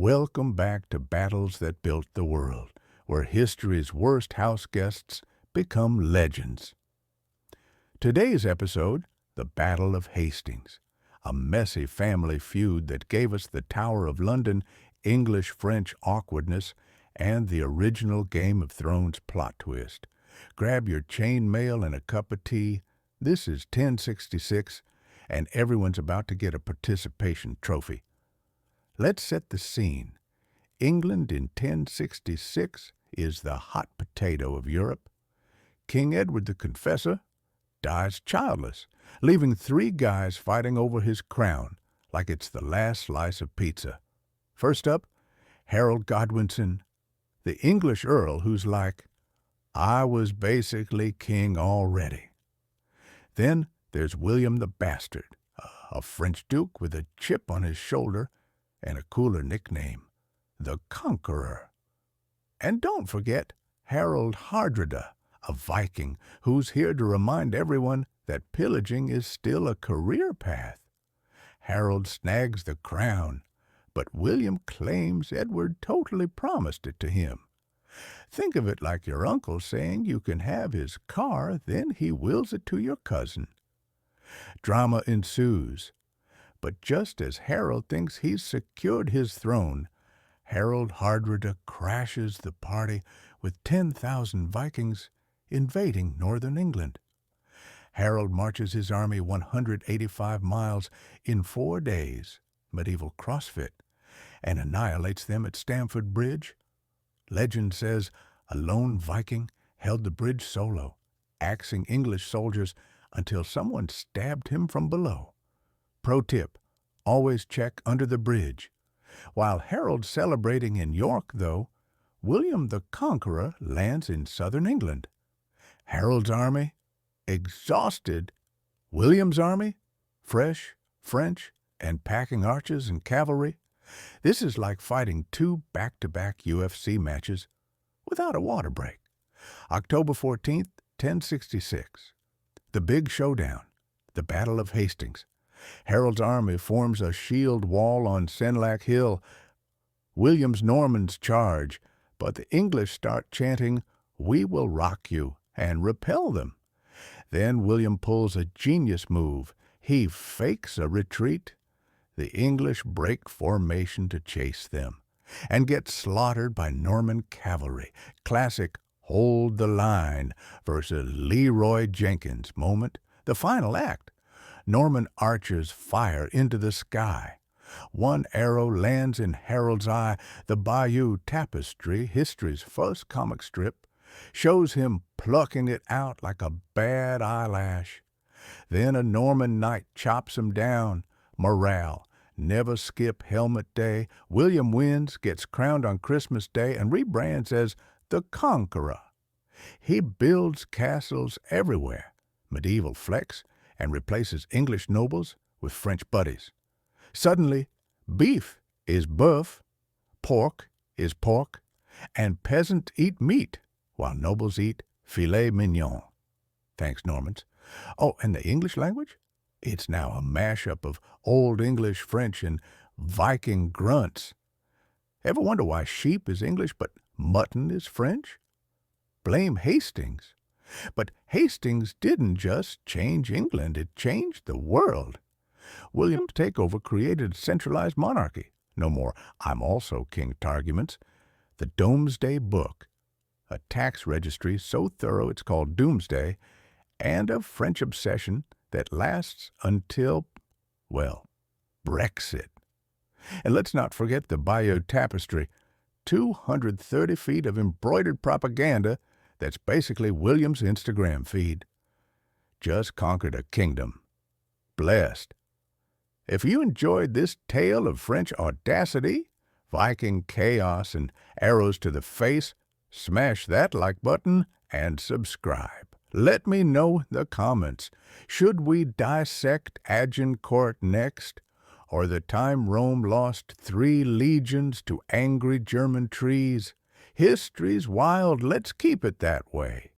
Welcome back to Battles That Built the World, where history's worst house guests become legends. Today's episode, the Battle of Hastings, a messy family feud that gave us the Tower of London, English-French awkwardness, and the original Game of Thrones plot twist. Grab your chain mail and a cup of tea. This is 1066, and everyone's about to get a participation trophy. Let's set the scene. England in 1066 is the hot potato of Europe. King Edward the Confessor dies childless, leaving 3 guys fighting over his crown like it's the last slice of pizza. First up, Harald Godwinson, the English earl who's like, I was basically king already. Then there's William the Bastard, a French duke with a chip on his shoulder and a cooler nickname, the Conqueror. And don't forget Harald Hardrada, a Viking who's here to remind everyone that pillaging is still a career path. Harald snags the crown, but William claims Edward totally promised it to him. Think of it like your uncle saying you can have his car, then he wills it to your cousin. Drama ensues, but just as Harald thinks he's secured his throne, Harald Hardrada crashes the party with 10,000 Vikings invading northern England. Harald marches his army 185 miles in 4 days, medieval CrossFit, and annihilates them at Stamford Bridge. Legend says a lone Viking held the bridge solo, axing English soldiers until someone stabbed him from below. Pro tip, always check under the bridge. While Harold's celebrating in York, though, William the Conqueror lands in southern England. Harold's army, exhausted. William's army, fresh, French, and packing archers and cavalry. This is like fighting 2 back-to-back UFC matches without a water break. October 14th, 1066. The big showdown, the Battle of Hastings. Harold's army forms a shield wall on Senlac Hill. William's Normans charge, but the English start chanting, "We will rock you," and repel them. Then William pulls a genius move. He fakes a retreat. The English break formation to chase them and get slaughtered by Norman cavalry. Classic hold the line versus Leeroy Jenkins moment. The final act. Norman archers fire into the sky. One arrow lands in Harold's eye. The Bayeux tapestry, history's first comic strip, shows him plucking it out like a bad eyelash. Then a Norman knight chops him down. Morale. Never skip helmet day. William wins, gets crowned on Christmas Day, and rebrands as the Conqueror. He builds castles everywhere, medieval flex, and replaces English nobles with French buddies. Suddenly, beef is boeuf, pork is pork, and peasants eat meat, while nobles eat filet mignon. Thanks, Normans. Oh, and the English language? It's now a mashup of Old English, French, and Viking grunts. Ever wonder why sheep is English but mutton is French? Blame Hastings. But Hastings didn't just change England, it changed the world. William's takeover created a centralized monarchy. No more "I'm also king" arguments. The Domesday Book, a tax registry so thorough it's called Doomsday, and a French obsession that lasts until, well, Brexit. And let's not forget the Bayeux Tapestry, 230 feet of embroidered propaganda that's basically William's Instagram feed. Just conquered a kingdom. Blessed. If you enjoyed this tale of French audacity, Viking chaos, and arrows to the face, smash that like button and subscribe. Let me know in the comments. Should we dissect Agincourt next? Or the time Rome lost 3 legions to angry German trees? History's wild, let's keep it that way.